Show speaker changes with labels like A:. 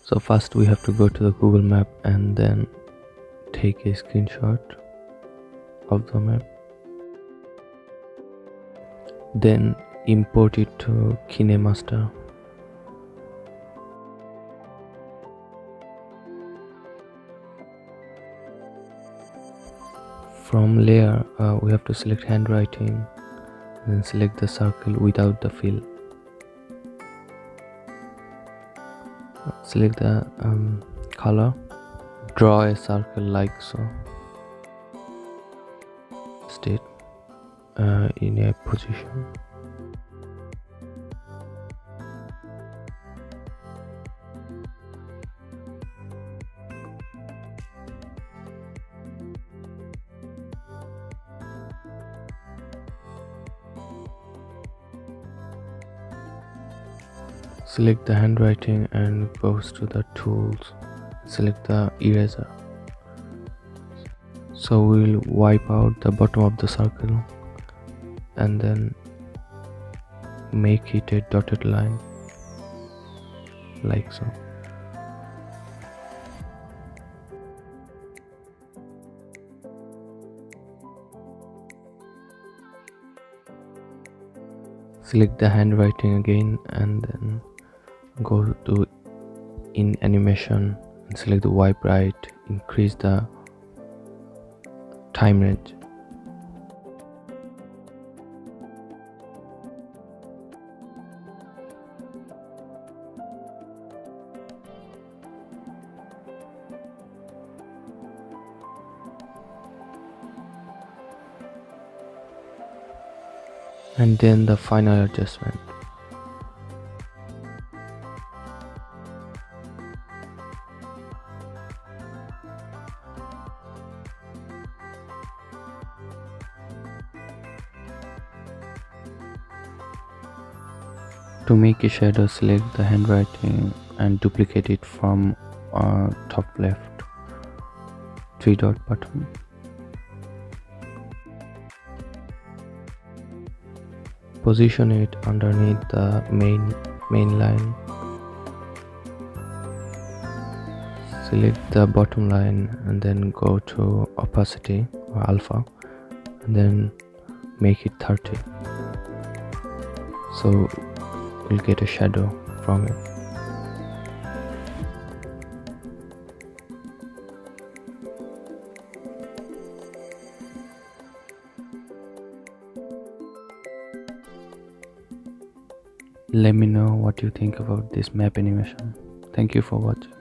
A: So first we have to go to the Google Map and then take a screenshot of the map, then import it to Kinemaster. From layer we have to select handwriting, then select the circle without the fill. Select the color, draw a circle like so. State in a position. Select the handwriting and goes to the tools. Select the eraser. So we'll wipe out the bottom of the circle and then make it a dotted line like so. Select the handwriting again and then go to in animation and select the wipe right, increase the time range. And then the final adjustment. To make a shadow, select the handwriting and duplicate it from top left 3-dot button. Position it underneath the main line. Select the bottom line and then go to opacity or alpha and then make it 30. So we'll get a shadow from it. Let me know what you think about this map animation. Thank you for watching.